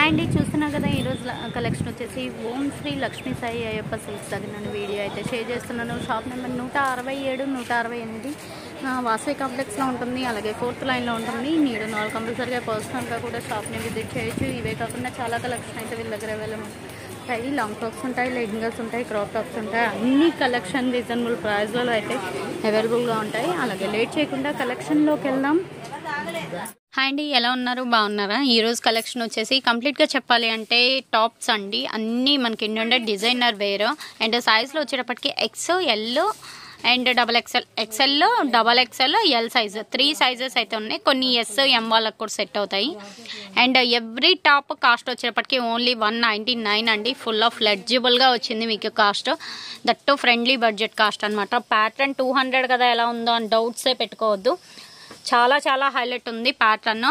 Hi అండి, చూస్తున్నారు కదా ఈరోజు కలెక్షన్ వచ్చేసి ఓం శ్రీ లక్ష్మీ సాయి అయ్యప్ప సిల్క్స్ దగ్గర నేను వీడియో అయితే షేర్ చేస్తున్నాను. షాప్ నెంబర్ 167 168 వాసవి కాంప్లెక్స్లో ఉంటుంది. అలాగే 4th లైన్లో ఉంటుంది. మీరు నాలుగు కంపల్సరీగా పర్సనల్గా కూడా షాప్ని విజిట్ చేయొచ్చు. ఇవే కాకుండా చాలా కలెక్షన్ అయితే వీళ్ళ దగ్గర అవైలబుల్ ఉంటాయి. లాంగ్ ఫ్రాక్స్ ఉంటాయి, లెగ్గింగ్స్ ఉంటాయి, క్రాప్ టాప్స్ ఉంటాయి. అన్ని కలెక్షన్ రీజనబుల్ ప్రైస్లలో అయితే అవైలబుల్గా ఉంటాయి. అలాగే లేట్ చేయకుండా కలెక్షన్లోకి వెళ్దాం. హాయ్ అండి, ఎలా ఉన్నారు? బాగున్నారా? ఈరోజు కలెక్షన్ వచ్చేసి కంప్లీట్గా చెప్పాలి అంటే టాప్స్ అండి. అన్నీ మనకి ఏంటంటే డిజైనర్ వేర్ అండ్ సైజ్లో వచ్చేటప్పటికి X, L and XXL, ఎక్సెల్లో XXL, L size 3 sizes అయితే ఉన్నాయి. కొన్ని ఎస్, ఎం వాళ్ళకి కూడా సెట్ అవుతాయి. అండ్ ఎవ్రీ టాప్ కాస్ట్ వచ్చేటప్పటికి ఓన్లీ 199 అండి. ఫుల్ ఆఫ్ ఫ్లెడ్జిబుల్గా వచ్చింది మీకు cost. That friendly budget cost అనమాట. ప్యాటర్న్ 200 కదా, ఎలా ఉందో అని డౌట్సే పెట్టుకోవద్దు. చాలా చాలా హైలైట్ ఉంది ప్యాటర్న్.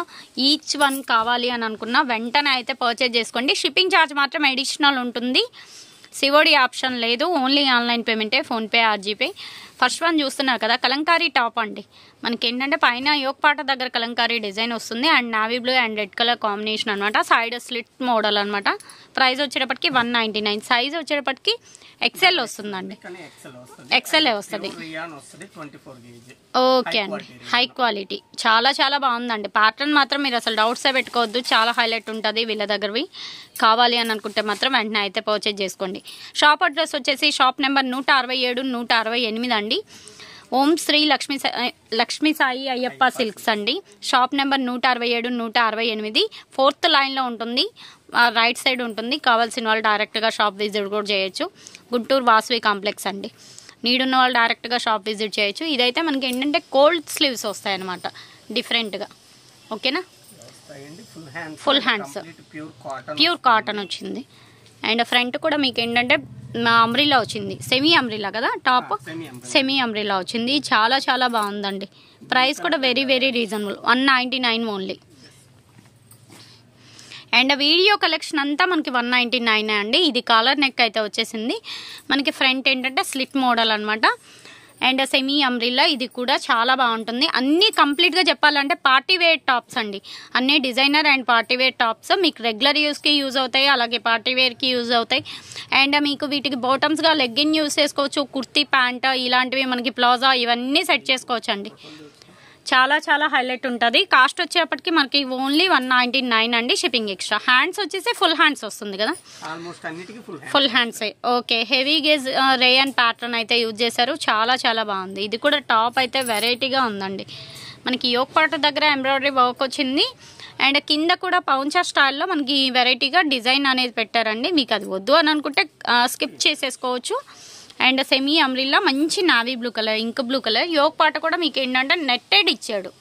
ఈచ్ వన్ కావాలి అని అనుకున్నా వెంటనే అయితే పర్చేజ్ చేసుకోండి. షిప్పింగ్ ఛార్జ్ మాత్రం అడిషనల్ ఉంటుంది. సిఓడి ఆప్షన్ లేదు, ఓన్లీ ఆన్లైన్ పేమెంటే, PhonePe or GPay. First one చూస్తున్నారు కదా, కలంకారీ టాప్ అండి. మనకి ఏంటంటే పైన యోక్ పాట దగ్గర కలంకారీ డిజైన్ వస్తుంది and navy blue and red colour combination అనమాట. సైడ్ స్లిట్ మోడల్ అనమాట. ప్రైస్ వచ్చేటప్పటికి 199. సైజ్ వచ్చేటప్పటికి ఎక్సెల్ వస్తుందండి. ఎక్సెల్ వస్తుంది. ఓకే అండి, హై క్వాలిటీ, చాలా చాలా బాగుందండి. ప్యాటర్న్ మాత్రం మీరు అసలు డౌట్సే పెట్టుకోవద్దు, చాలా హైలైట్ ఉంటుంది వీళ్ళ దగ్గరవి. కావాలి అని అనుకుంటే మాత్రం వెంటనే అయితే పర్చేజ్ చేసుకోండి. షాప్ అడ్రస్ వచ్చేసి షాప్ నెంబర్ 167 168 అండి. ఓం శ్రీ లక్ష్మీ సాయి అయ్యప్ప సిల్క్స్ అండి. షాప్ నెంబర్ 167 168, 4th లైన్లో ఉంటుంది. రైట్ సైడ్ ఉంటుంది. కావాల్సిన వాళ్ళు డైరెక్ట్గా షాప్ విజిట్ కూడా చేయొచ్చు. గుంటూరు వాసవి కాంప్లెక్స్ అండి. నీడున్న వాళ్ళు డైరెక్ట్గా షాప్ విజిట్ చేయొచ్చు. ఇదైతే మనకి ఏంటంటే కోల్డ్ స్లీవ్స్ వస్తాయి అనమాట డిఫరెంట్గా. ఓకేనా? ఫుల్ హ్యాండ్స్ ప్యూర్ కాటన్ వచ్చింది. అండ్ ఫ్రంట్ కూడా మీకు ఏంటంటే అంబ్రిల్లా వచ్చింది. సెమీ అంబ్రిల్లా కదా టాప్, సెమీ అంబ్రిల్లా వచ్చింది. చాలా చాలా బాగుందండి. ప్రైస్ కూడా very very reasonable, 199 only. And video collection అంతా మనకి 199 అండి. ఇది కాలర్ నెక్ అయితే వచ్చేసింది. మనకి ఫ్రంట్ ఏంటంటే స్లిట్ మోడల్ అనమాట. అండ్ సెమీ అంబ్రిల్లా, ఇది కూడా చాలా బాగుంటుంది. అన్నీ కంప్లీట్గా చెప్పాలంటే పార్టీ వేర్ టాప్స్ అండి. అన్నీ designer and party wear tops. మీకు రెగ్యులర్ యూస్కి యూజ్ అవుతాయి, అలాగే పార్టీ వేర్కి యూజ్ అవుతాయి. అండ్ మీకు వీటికి బాటమ్స్గా లెగ్గిన్ యూజ్ చేసుకోవచ్చు, కుర్తీ ప్యాంట్ ఇలాంటివి, మనకి ప్లాజా ఇవన్నీ సెట్ చేసుకోవచ్చు అండి. చాలా చాలా హైలైట్ ఉంటుంది. కాస్ట్ వచ్చేప్పటికి మనకి ఓన్లీ 199 అండి, షిప్పింగ్ ఎక్స్ట్రా. హ్యాండ్స్ వచ్చేసి ఫుల్ హ్యాండ్స్ వస్తుంది కదా, full hands. Okay, heavy gauge rayon pattern అయితే యూజ్ చేశారు. చాలా చాలా బాగుంది. ఇది కూడా టాప్ అయితే వెరైటీగా ఉందండి. మనకి యోక్ పాట దగ్గర ఎంబ్రాయిడరీ వర్క్ వచ్చింది. అండ్ కింద కూడా పౌంచా స్టైల్లో మనకి వెరైటీగా డిజైన్ అనేది పెట్టారండి. మీకు అది వద్దు అని అనుకుంటే స్కిప్ చేసేసుకోవచ్చు. అండ్ సెమీ అంబ్రిల్లా, మంచి navy blue colour, ink blue colour. Yoke పాట కూడా మీకు ఏంటంటే నెట్టెడ్ ఇచ్చాడు.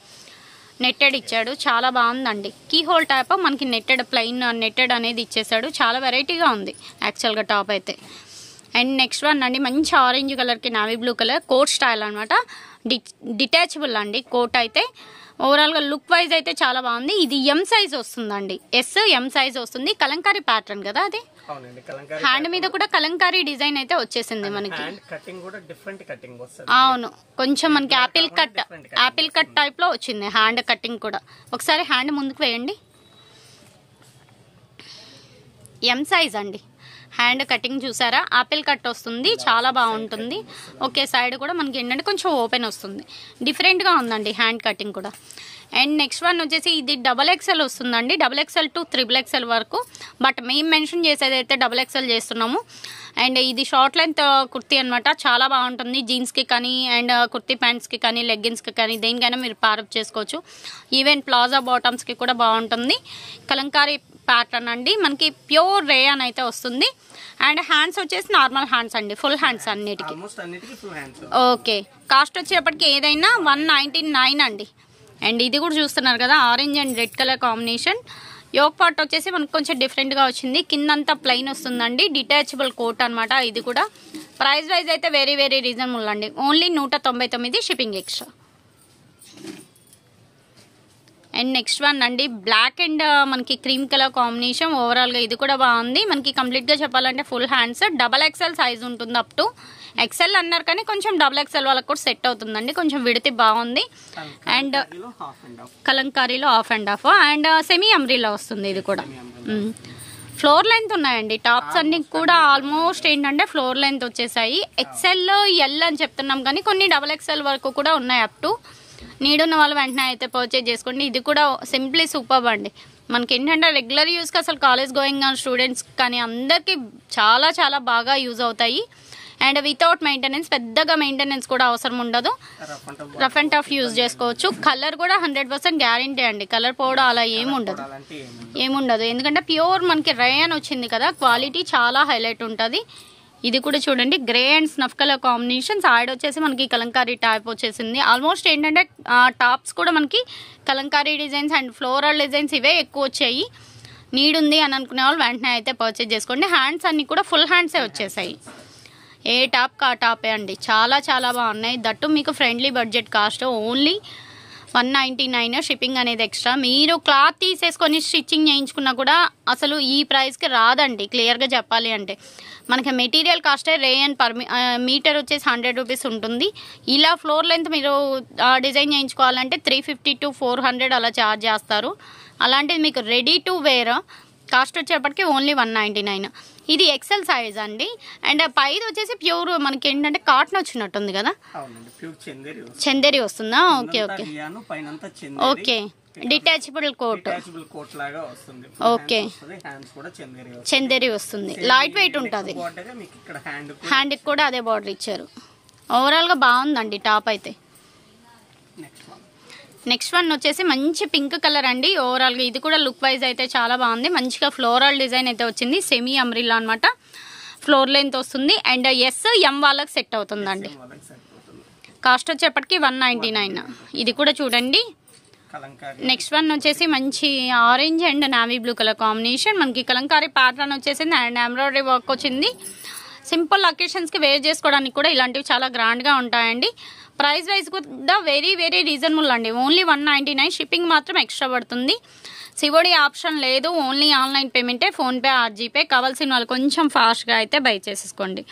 చాలా బాగుందండి. కీ హోల్ టైప్ మనకి నెట్టెడ్, ప్లెయిన్ నెట్టెడ్ అనేది ఇచ్చేసాడు. చాలా వెరైటీగా ఉంది యాక్చువల్గా టాప్ అయితే. అండ్ నెక్స్ట్ వన్ అండి, మంచి ఆరెంజ్ కలర్కి navy blue colour, coat style అనమాట. డిటాచబుల్ అండి కోట్ అయితే. ఓవరాల్గా లుక్ వైజ్ అయితే చాలా బాగుంది. ఇది ఎం సైజ్ వస్తుందండి, ఎం సైజ్ వస్తుంది. కలంకారీ ప్యాటర్న్ కదా అది. హ్యాండ్ మీద కూడా కలంకారీ డిజైన్ అయితే వచ్చేసింది మనకి. అవును, కొంచెం మనకి యాపిల్ కట్ టైప్ లో వచ్చింది హ్యాండ్ కటింగ్ కూడా. ఒకసారి హ్యాండ్ ముందుకు వేయండి. ఎం సైజ్ అండి. హ్యాండ్ కటింగ్ చూసారా, ఆపిల్ కట్ వస్తుంది, చాలా బాగుంటుంది. ఓకే, సైడ్ కూడా మనకి ఏంటంటే కొంచెం ఓపెన్ వస్తుంది. డిఫరెంట్గా ఉందండి హ్యాండ్ కటింగ్ కూడా. అండ్ నెక్స్ట్ వన్ వచ్చేసి ఇది XXL వస్తుందండి. XXL to XXL వరకు. బట్ మేము మెన్షన్ చేసేది అయితే XXL చేస్తున్నాము. అండ్ ఇది షార్ట్ లెంత్ కుర్తీ అనమాట. చాలా బాగుంటుంది. జీన్స్కి కానీ అండ్ కుర్తీ ప్యాంట్స్కి కానీ లెగ్గిన్స్కి కానీ దేనికైనా మీరు పారప్ చేసుకోవచ్చు. ఈవెన్ ప్లాజా బాటమ్స్కి కూడా బాగుంటుంది. కలంకారీ ప్యాటర్న్ అండి. మనకి ప్యూర్ రేయాన్ అయితే వస్తుంది. అండ్ హ్యాండ్స్ వచ్చేసి నార్మల్ హ్యాండ్స్ అండి, ఫుల్ హ్యాండ్స్ అన్నిటికీ. ఓకే, కాస్ట్ వచ్చేప్పటికి ఏదైనా 199 అండి. అండ్ ఇది కూడా చూస్తున్నారు కదా, orange and red colour combination. Yoke part వచ్చేసి మనకు కొంచెం డిఫరెంట్గా వచ్చింది. కిందంతా ప్లెయిన్ వస్తుందండి. డిటాచబుల్ కోట్ అనమాట. ఇది కూడా ప్రైస్ వైజ్ అయితే వెరీ వెరీ రీజనబుల్ అండి. Only 199, shipping extra. And next one అండి, బ్లాక్ అండ్ మనకి క్రీమ్ కలర్ కాంబినేషన్. ఓవరాల్గా ఇది కూడా బాగుంది. మనకి కంప్లీట్గా చెప్పాలంటే ఫుల్ హ్యాండ్స్, XXL సైజ్ ఉంటుంది అప్ టు. ఎక్సెల్ అన్నారు కానీ కొంచెం డబుల్ ఎక్సెల్ వాళ్ళకి కూడా సెట్ అవుతుందండి, కొంచెం విడితే బాగుంది. అండ్ కలంకారీలో half and half and semi umbrella వస్తుంది. ఇది కూడా ఫ్లోర్ లెంత్ ఉన్నాయండి. టాప్స్ అన్ని కూడా ఆల్మోస్ట్ ఏంటంటే ఫ్లోర్ లెంత్ వచ్చేసాయి. ఎక్సెల్ ఎల్ అని చెప్తున్నాం కానీ కొన్ని డబుల్ ఎక్సెల్ వరకు కూడా ఉన్నాయి. అప్ టు నీడ్ ఉన్న వాళ్ళు వెంటనే అయితే పర్చేజ్ చేసుకోండి. ఇది కూడా సింప్లీ సూపర్ అండి. మనకి ఏంటంటే రెగ్యులర్ యూస్కి అసలు కాలేజ్ గోయింగ్ స్టూడెంట్స్ కానీ అందరికీ చాలా చాలా బాగా యూజ్ అవుతాయి. అండ్ వితౌట్ మెయింటెనెన్స్, పెద్దగా మెయింటెనెన్స్ కూడా అవసరం ఉండదు. రఫ్ అండ్ టఫ్ యూజ్ చేసుకోవచ్చు. కలర్ కూడా 100% గ్యారంటీ అండి. కలర్ పోవడం అలా ఏముండదు. ఎందుకంటే ప్యూర్ మనకి రేయన్ వచ్చింది కదా, క్వాలిటీ చాలా హైలైట్ ఉంటుంది. ఇది కూడా చూడండి, grey and snuff colour combination. Side వచ్చేసి మనకి కలంకారీ టైప్ వచ్చేసింది. ఆల్మోస్ట్ ఏంటంటే టాప్స్ కూడా మనకి Kalamkari designs and floral designs ఇవే ఎక్కువ వచ్చాయి. నీడ్ ఉంది అని అనుకునే వాళ్ళు వెంటనే అయితే పర్చేజ్ చేసుకోండి. హ్యాండ్స్ అన్ని కూడా ఫుల్ హ్యాండ్సే వచ్చేసాయి. ఏ టాప్ కా టాపే అండి, చాలా చాలా బాగున్నాయి. దట్టు మీకు friendly budget cost only 199. Shipping అనేది ఎక్స్ట్రా. మీరు క్లాత్ తీసేసుకొని స్టిచ్చింగ్ చేయించుకున్నా కూడా అసలు ఈ ప్రైస్కి రాదండి. క్లియర్గా చెప్పాలి అంటే మనకి మెటీరియల్ కాస్టే రేయన్ మీటర్ వచ్చేసి 100 రూపీస్ ఉంటుంది. ఇలా ఫ్లోర్ లెంత్ మీరు డిజైన్ చేయించుకోవాలంటే 350 to 400 అలా ఛార్జ్ చేస్తారు. అలాంటిది మీకు రెడీ టు వేర్ కాస్ట్ వచ్చేప్పటికి ఓన్లీ 199. ఇది ఎక్సెల్ సైజ్ అండి. అండ్ పైది వచ్చేసి ప్యూర్ మనకి ఏంటంటే కాటన్ వచ్చినట్టుంది కదా, చందేరి వస్తుందా? Okay okay okay. Detachable coat okay, Chanderi వస్తుంది. లైట్ వెయిట్ ఉంటుంది. హ్యాండ్కి కూడా అదే బార్డర్ ఇచ్చారు. ఓవరాల్గా బాగుందండి టాప్ అయితే. నెక్స్ట్ వన్ వచ్చేసి మంచి పింక్ కలర్ అండి. ఓవరాల్గా ఇది కూడా లుక్ వైజ్ అయితే చాలా బాగుంది. మంచిగా ఫ్లోరల్ డిజైన్ అయితే వచ్చింది. సెమీ అంబ్రిల్లా అనమాట. ఫ్లోర్ లెంత్ వస్తుంది. అండ్ ఎం వాళ్ళకి సెట్ అవుతుందండి. కాస్ట్ వచ్చేప్పటికి 199. ఇది కూడా చూడండి. నెక్స్ట్ వన్ వచ్చేసి మంచి orange and navy blue colour combination. మనకి కలంకారీ ప్యాటర్న్ వచ్చేసింది అండ్ ఎంబ్రాయిడరీ వర్క్ వచ్చింది. సింపుల్ అకేషన్స్కి వేర్ చేసుకోవడానికి కూడా ఇలాంటివి చాలా గ్రాండ్గా ఉంటాయండి. ప్రైస్ వైజ్ కూడా వెరీ వెరీ రీజనబుల్ అండి. ఓన్లీ 199. షిప్పింగ్ మాత్రం ఎక్స్ట్రా పడుతుంది. సివోడి ఆప్షన్ లేదు, ఓన్లీ ఆన్లైన్ పేమెంటే. PhonePe or GPay. కావాల్సిన వాళ్ళు కొంచెం ఫాస్ట్గా అయితే బై చేసేసుకోండి.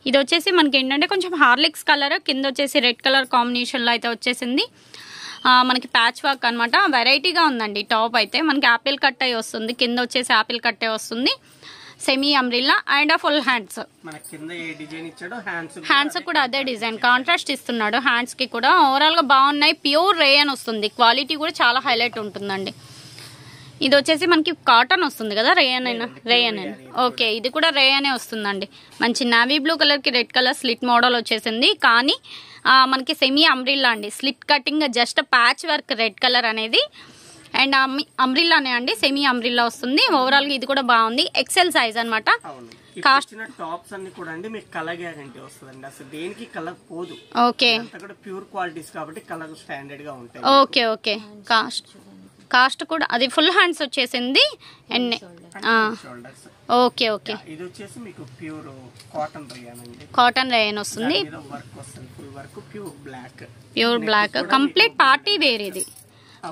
ఇది వచ్చేసి మనకి ఏంటంటే కొంచెం హార్లిక్స్ కలర్, కింద వచ్చేసి రెడ్ కలర్ కాంబినేషన్లో అయితే వచ్చేసింది. మనకి ప్యాచ్ వర్క్ అనమాట. వెరైటీగా ఉందండి టాప్ అయితే. మనకి యాపిల్ కట్ అయి వస్తుంది, కింద వచ్చేసి యాపిల్ కట్టే వస్తుంది. Semi umbrella and full hands. Hands కూడా అదే డిజైన్ కాంట్రాస్ట్ ఇస్తున్నాడు హ్యాండ్స్ కి కూడా. ఓవరాల్ గా బాగున్నాయి. ప్యూర్ రేయన్ వస్తుంది. క్వాలిటీ కూడా చాలా హైలైట్ ఉంటుందండి. ఇది వచ్చేసి మనకి కాటన్ వస్తుంది కదా, రేయన్ ఓకే. ఇది కూడా రేయనే వస్తుందండి. మంచి నావీ బ్లూ కలర్ కి రెడ్ కలర్ స్లిట్ మోడల్ వచ్చేసింది. కానీ మనకి సెమీ అంబ్రిల్లా అండి. Slit cutting just patch work red colour అనేది. అండ్ అంబ్రిల్లానే అండి, సెమీ అంబ్రిల్లా వస్తుంది. ఓవరాల్ గా ఇది కూడా బాగుంది. ఎక్సెల్ సైజ్ అనమాట. కాస్ట్ టాప్స్ అన్ని కూడా అండి మీకు కలర్ గ్యారంటీ వస్తుందండి. అసలు దేనికి కలర్ పోదు. ఓకే, ప్యూర్ క్వాలిటీస్ కాబట్టి కలర్ స్టాండర్డ్ గా ఉంటాయి. Okay okay. కాస్ట్ కూడా అది ఫుల్ హ్యాండ్స్ వచ్చేసింది. And okay okay. ఇది వచ్చేసి మీకు ప్యూర్ కాటన్ రేయన్ అండి. కాటన్ రేయన్ వస్తుంది. వర్క్ వస్తుంది full work. Pure black complete party wear. ఇది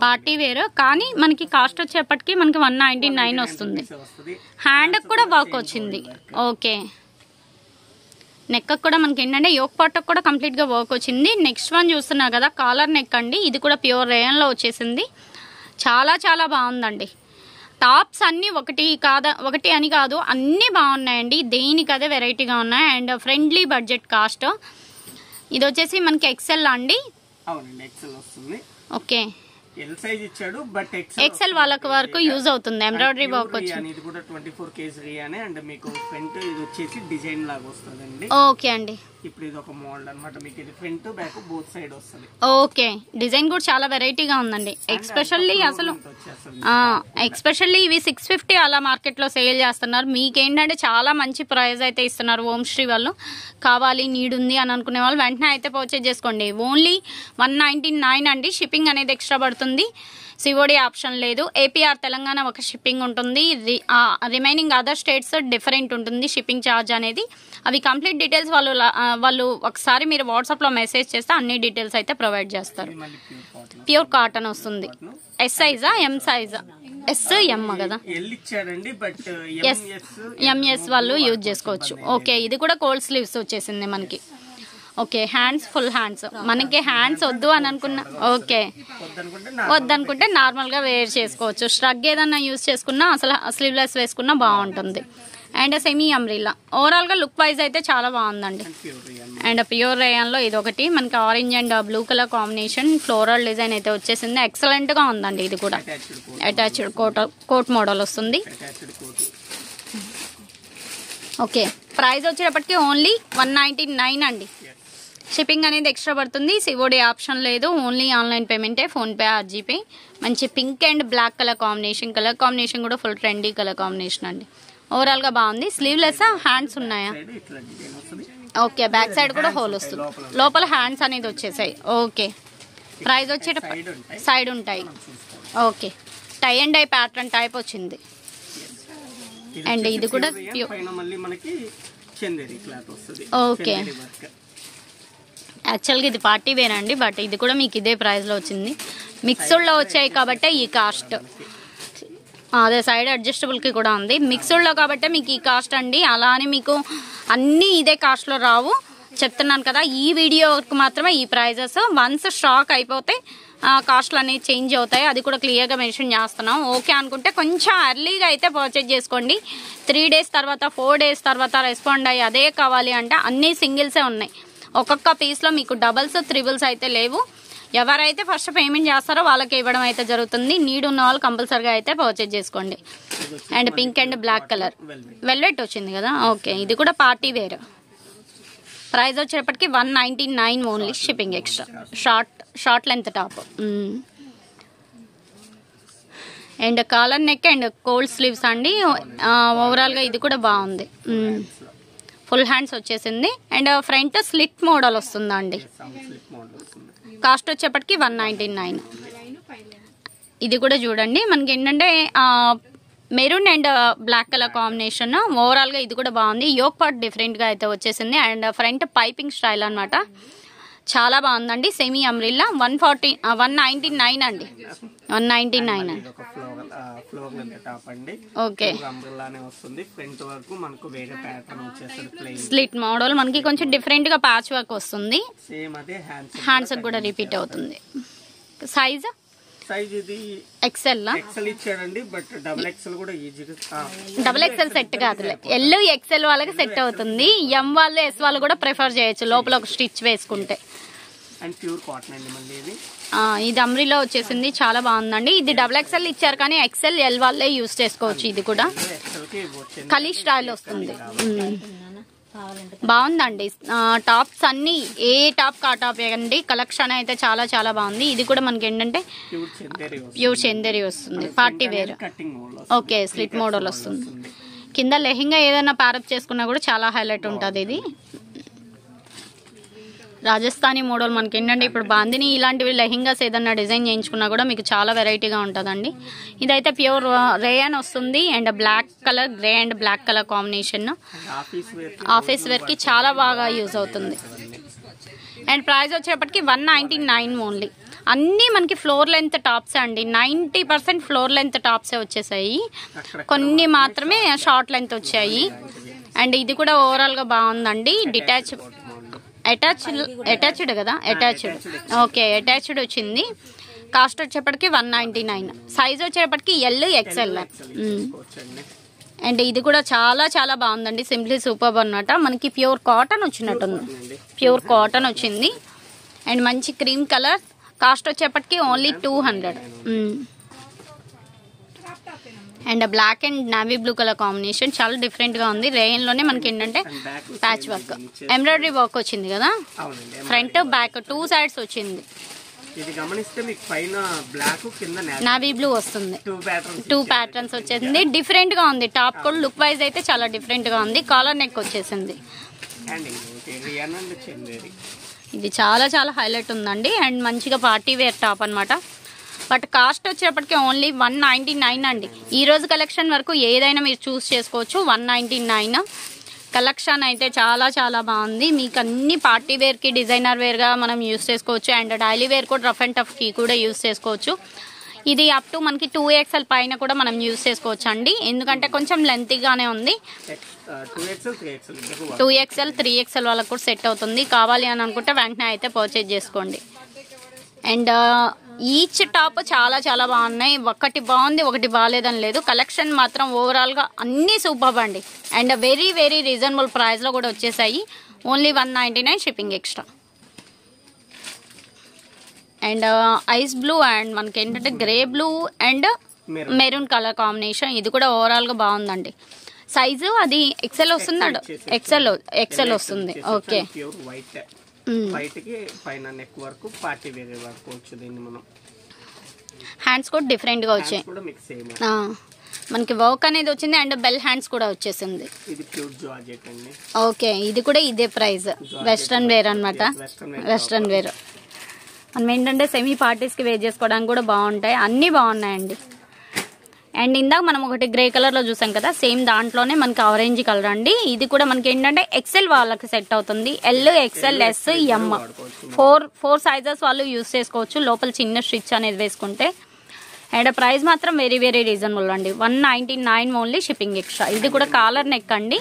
పార్టీ వేర్ కానీ మనకి కాస్ట్ వచ్చేప్పటికి మనకి 199 వస్తుంది. హ్యాండ్ కూడా వర్క్ వచ్చింది. ఓకే. నెక్ కూడా మనకి ఏంటంటే యోక్ పార్ట్ కూడా కంప్లీట్ గా వర్క్ వచ్చింది. నెక్స్ట్ వన్ చూస్తున్నా కదా, కాలర్ నెక్ అండి. ఇది కూడా ప్యూర్ రేయన్ లో వచ్చేసింది. చాలా చాలా బాగుందండి. టాప్స్ అన్ని ఒకటి అని కాదు, అన్ని బాగున్నాయండి. దేనికదే వెరైటీగా ఉన్నాయి అండ్ ఫ్రెండ్లీ బడ్జెట్ కాస్ట్. ఇది వచ్చేసి మనకి ఎక్సెల్ అండి. ఓకే, ఎల్ సైజ్ ఇచ్చాడు బట్ ఎక్సెల్ వాళ్ళకి వరకు యూజ్ అవుతుంది. ఎంబ్రాయిడరీ వర్క్ వచ్చింది. ఇది కూడా 24 kg రియానే అండ్ మీకు ఫ్రంట్ ఇది వచ్చేసి డిజైన్ లాగా వస్తుందండి. ఓకే అండి. ఇప్పుడు ఇది ఒక మోడల్ అన్నమాట. మీకు ఇది ఫ్రంట్ బ్యాక్ బోత్ సైడ్ వస్తుంది. ఓకే, డిజైన్ కూడా చాలా వెరైటీగా ఉందండి. ఎక్స్పెషల్లీ ఇవి 650 అలా మార్కెట్ లో సేల్ చేస్తున్నారు. మీకేంటంటే చాలా మంచి ప్రైస్ అయితే ఇస్తున్నారు ఓం శ్రీ వాళ్ళు. కావాలి నీడ్ ఉంది అని అనుకునే వాళ్ళు వెంటనే అయితే పర్చేజ్ చేసుకోండి. ఓన్లీ 199 అండి. షిప్పింగ్ అనేది ఎక్స్ట్రా పడుతుంది. సివోడి ఆప్షన్ లేదు. ఏపీఆర్ తెలంగాణ ఒక షిప్పింగ్ ఉంటుంది. రిమైనింగ్ అదర్ స్టేట్స్ డిఫరెంట్ ఉంటుంది షిప్పింగ్ ఛార్జ్ అనేది. అవి కంప్లీట్ డీటెయిల్స్ వాళ్ళు ఒకసారి మీరు వాట్సాప్లో మెసేజ్ చేస్తే అన్ని డీటెయిల్స్ అయితే ప్రొవైడ్ చేస్తారు. ప్యూర్ కాటన్ వస్తుంది. ఎస్ సైజా ఎం సైజా? ఎస్ ఎం కదా. ఎంఎస్ వాళ్ళు యూజ్ చేసుకోవచ్చు. ఓకే, ఇది కూడా కోల్డ్ స్లీవ్స్ వచ్చేసింది మనకి. Okay, hands full hands. మనకి హ్యాండ్స్ వద్దు అని అనుకున్నా ఓకే, వద్దనుకుంటే నార్మల్గా వేర్ చేసుకోవచ్చు. స్ట్రగ్ ఏదన్నా యూజ్ చేసుకున్నా అసలు స్లీవ్లెస్ వేసుకున్నా బాగుంటుంది. అండ్ సెమీ అంబ్రిల్లా ఓవరాల్గా లుక్ వైజ్ అయితే చాలా బాగుందండి. అండ్ ప్యూర్ రేయాన్లో ఇది ఒకటి మనకి orange and blue colour combination floral design అయితే వచ్చేసింది. ఎక్సలెంట్గా ఉందండి. ఇది కూడా అటాచ్డ్ కోట్ మోడల్ వస్తుంది. ఓకే, ప్రైస్ వచ్చేటప్పటికి ఓన్లీ 199 అండి. షిప్పింగ్ అనేది ఎక్స్ట్రా పడుతుంది. సిఓడి ఆప్షన్ లేదు, ఓన్లీ ఆన్లైన్ పేమెంటే, ఫోన్పే ఆర్ జీపే. మంచి pink and black colour combination కూడా ఫుల్ ట్రెండీ కలర్ కాంబినేషన్ అండి. ఓవరాల్గా బాగుంది. స్లీవ్లెస్ హ్యాండ్స్ ఉన్నాయా? ఓకే, బ్యాక్ సైడ్ కూడా హోల్ వస్తుంది, లోపల హ్యాండ్స్ అనేది వచ్చేసాయి. ఓకే, ప్రైస్ వచ్చేటప్పుడు సైడ్ ఉంటాయి. Okay, tie and dye pattern type వచ్చింది. అండ్ ఇది కూడా ఓకే, యాక్చువల్గా ఇది పార్టీ వేర్ అండి, బట్ ఇది కూడా మీకు ఇదే ప్రైస్లో వచ్చింది. మిక్స్డ్లో వచ్చాయి కాబట్టి ఈ కాస్ట్. అదే సైడ్ అడ్జస్టబుల్కి కూడా ఉంది. మిక్స్డ్లో కాబట్టి మీకు ఈ కాస్ట్ అండి. అలా అని మీకు అన్నీ ఇదే కాస్ట్లో రావు, చెప్తున్నాను కదా. ఈ వీడియోకి మాత్రమే ఈ ప్రైజెస్. వన్స్ స్టాక్ అయిపోతే కాస్ట్లు అనేవి చేంజ్ అవుతాయి, అది కూడా క్లియర్గా మెన్షన్ చేస్తున్నాం. ఓకే అనుకుంటే కొంచెం ఎర్లీగా అయితే పర్చేజ్ చేసుకోండి. 3 days తర్వాత 4 days తర్వాత రెస్పాండ్ అయ్యి అదే కావాలి అంటే అన్నీ సింగిల్సే ఉన్నాయి. ఒక్కొక్క పీస్లో మీకు డబల్స్ త్రిబుల్స్ అయితే లేవు. ఎవరైతే ఫస్ట్ పేమెంట్ చేస్తారో వాళ్ళకి ఇవ్వడం అయితే జరుగుతుంది. నీడ్ ఉన్న వాళ్ళు కంపల్సరీగా అయితే పర్చేజ్ చేసుకోండి. And pink and black colour velvet వచ్చింది కదా. ఓకే, ఇది కూడా పార్టీ వేర్. ప్రైస్ వచ్చేటప్పటికి 199 only, shipping extra. Short length top and collar neck and cold sleeves అండి. ఓవరాల్గా ఇది కూడా బాగుంది. ఫుల్ హ్యాండ్స్ వచ్చేసింది. అండ్ ఫ్రంట్ స్లిట్ మోడల్ వస్తుందండి. కాస్ట్ వచ్చేప్పటికి 199. ఇది కూడా చూడండి, మనకి ఏంటంటే maroon and black colour combination. ఓవరాల్గా ఇది కూడా బాగుంది. యోక్ పార్ట్ డిఫరెంట్గా అయితే వచ్చేసింది. అండ్ ఫ్రంట్ పైపింగ్ స్టైల్ అనమాట, చాలా బాగుందండి. సెమీ అంబ్రిల్లా 199 అండి. 199. ఓకే, స్లిట్ మోడల్ మనకి కొంచెం డిఫరెంట్ గా ప్యాచ్ వర్క్ వస్తుంది. హ్యాండ్స్ కూడా రిపీట్ అవుతుంది. సైజ్ ఇది ఎక్సెల్ ఇచ్చారండి, బట్ డబుల్ ఎక్సెల్ సెట్ కాదు. ఎల్ ఎక్సెల్ వాళ్ళకి సెట్ అవుతుంది. ఎం వాళ్ళు ఎస్ వాళ్ళు కూడా ప్రిఫర్ చేయొచ్చు లోపల ఒక స్టిచ్ వేసుకుంటే. ఇది అమ్రిలో వచ్చేసింది, చాలా బాగుందండి. ఇది డబుల్ ఎక్సెల్ ఇచ్చారు కానీ ఎక్సెల్ ఎల్ వాళ్ళే యూజ్ చేసుకోవచ్చు. ఇది కూడా కలీ స్టైల్ వస్తుంది. బాగుందండి. టాప్స్ అన్ని ఏ టాప్ కా టాప్ అండి. కలెక్షన్ అయితే చాలా చాలా బాగుంది. ఇది కూడా మనకి ఏంటంటే ప్యూర్ చందేరి వస్తుంది, party wear. Okay, slit model వస్తుంది. కింద లెహెంగా ఏదైనా ప్యారప్ చేసుకున్నా కూడా చాలా హైలైట్ ఉంటుంది. ఇది రాజస్థానీ మోడల్ మనకి ఏంటంటే ఇప్పుడు బాందిని ఇలాంటివి లెహెంగాస్ ఏదన్నా డిజైన్ చేయించుకున్నా కూడా మీకు చాలా వెరైటీగా ఉంటుందండి. ఇదైతే ప్యూర్ రేయన్ వస్తుంది. And black colour, grey and black colour combination. Office wear కి చాలా బాగా యూజ్ అవుతుంది. అండ్ ప్రైస్ వచ్చేటప్పటికి 199 ఓన్లీ. అన్నీ మనకి ఫ్లోర్ లెంత్ టాప్స్ అండి. 90% ఫ్లోర్ లెంత్ టాప్సే వచ్చేసాయి, కొన్ని మాత్రమే షార్ట్ లెంత్ వచ్చాయి. అండ్ ఇది కూడా ఓవరాల్గా బాగుందండి. అటాచ్డ్ కదా, అటాచ్డ్. ఓకే, అటాచ్డ్ వచ్చింది. కాస్ట్ వచ్చేప్పటికి 199. సైజ్ వచ్చేటప్పటికి ఎల్ ఎక్స్ఎల్. అండ్ ఇది కూడా చాలా చాలా బాగుందండి. సింప్లీ సూపర్ అన్నమాట. మనకి ప్యూర్ కాటన్ వచ్చినట్టుంది, ప్యూర్ కాటన్ వచ్చింది. అండ్ మంచి క్రీమ్ కలర్. కాస్ట్ వచ్చేప్పటికి only 200. And black and navy blue colour combination చాలా డిఫరెంట్ గా ఉంది. రేయన్ లోనే మనకి ఏంటంటే ప్యాచ్ వర్క్, ఎంబ్రాయిడరీ వర్క్ వచ్చింది కదా. ఫ్రంట్ బ్యాక్ 2 sides వచ్చింది. నావీ బ్లూ వస్తుంది. 2 patterns వచ్చేసింది. డిఫరెంట్ గా ఉంది. టాప్ కూడా లుక్ వైజ్ అయితే చాలా డిఫరెంట్ గా ఉంది. కాలర్ నెక్ వచ్చేసింది. ఇది చాలా చాలా హైలైట్ ఉందండి. అండ్ మంచిగా పార్టీ వేర్ టాప్ అనమాట. బట్ కాస్ట్ వచ్చేటప్పటికి ఓన్లీ 199 అండి. ఈ రోజు కలెక్షన్ వరకు ఏదైనా మీరు చూస్ చేసుకోవచ్చు. 199. కలెక్షన్ అయితే చాలా చాలా బాగుంది. మీకు అన్ని పార్టీ వేర్కి, డిజైనర్ వేర్గా మనం యూస్ చేసుకోవచ్చు. అండ్ డైలీ వేర్ కూడా రఫ్ అండ్ టఫ్కి కూడా యూస్ చేసుకోవచ్చు. ఇది అప్ టు మనకి 2XL పైన కూడా మనం యూజ్ చేసుకోవచ్చు అండి, ఎందుకంటే కొంచెం లెంతీగానే ఉంది. 2XL 3XL వాళ్ళకు కూడా సెట్ అవుతుంది. కావాలి అని అనుకుంటే వెంటనే అయితే పర్చేజ్ చేసుకోండి. అండ్ ఈచ్ టాప్ చాలా చాలా బాగున్నాయి. ఒకటి బాగుంది ఒకటి బాగాలేదని లేదు, కలెక్షన్ మాత్రం ఓవరాల్గా అన్నీ సూపర్ అండి. అండ్ వెరీ వెరీ రీజనబుల్ ప్రైస్లో కూడా వచ్చేసాయి. Only 199 shipping extra. And ice blue and మనకి ఏంటంటే grey blue and maroon colour combination. ఇది కూడా ఓవరాల్గా బాగుందండి. సైజు అది ఎక్సెల్ వస్తుందండి, ఎక్సెల్ వస్తుంది. ఓకే, హ్యాండ్స్ కూడా డిఫరెంట్గా వచ్చాయి. మనకి వర్క్ అనేది వచ్చింది అండ్ బెల్ హ్యాండ్స్ కూడా వచ్చేసింది. ఓకే, ఇది కూడా ఇదే ప్రైస్. వెస్ట్రన్ వేర్ అనమాట, వెస్ట్రన్ వేర్. మనం ఏంటంటే సెమీ పార్టీస్కి వేర్ చేసుకోవడానికి కూడా బాగుంటాయి, అన్నీ బాగున్నాయండి. అండ్ ఇందాక మనం ఒకటి గ్రే కలర్లో చూసాం కదా, సేమ్ దాంట్లోనే మనకి ఆరెంజ్ కలర్ అండి. ఇది కూడా మనకి ఏంటంటే ఎక్సెల్ వాళ్ళకి సెట్ అవుతుంది. L, XL, S, M 4 sizes వాళ్ళు యూజ్ చేసుకోవచ్చు, లోపల చిన్న స్టిచ్ అనేది వేసుకుంటే. అండ్ ప్రైస్ మాత్రం వెరీ వెరీ రీజనబుల్ అండి. 199 ఓన్లీ షిప్పింగ్ ఎక్స్ట్రా. ఇది కూడా కాలర్ నెక్ అండి,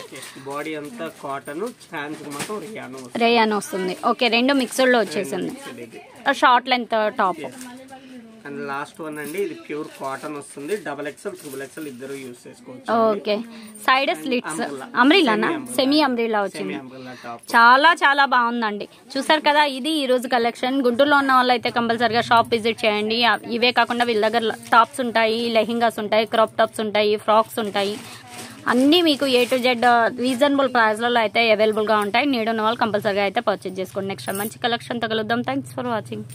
రేయాన్ వస్తుంది. ఓకే, 2 మిక్స్డ్లో వచ్చేసింది. Short length top. And last one అండి, ఇది ప్యూర్ కాటన్ వస్తుంది. XXL, XXL ఇద్దరు యూస్ చేసుకోవచ్చు. ఓకే, సైడ్ స్లిట్స్ అంబ్రిల్లానా, సెమీ అంబ్రిల్లా వచ్చింది. చాలా చాలా బాగుందండి. చూసారు కదా, ఇది ఈ రోజు కలెక్షన్. గుంటూరులో ఉన్న వాళ్ళు అయితే కంపల్సరిగా షాప్ విజిట్ చేయండి. ఇవే కాకుండా వీళ్ళ దగ్గర టాప్స్ ఉంటాయి, లెహింగాస్ ఉంటాయి, క్రాప్ టాప్స్ ఉంటాయి, ఫ్రాక్స్ ఉంటాయి. అన్నీ మీకు A to Z రీజనబుల్ ప్రైస్లలో అయితే అవైలబుల్గా ఉంటాయి. నీడ్ ఉన్న వాళ్ళు కంపల్సరిగా అయితే పర్చేజ్ చేసుకోండి. నెక్స్ట్ మంచి కలెక్షన్ తగలుద్దాం. Thanks for watching.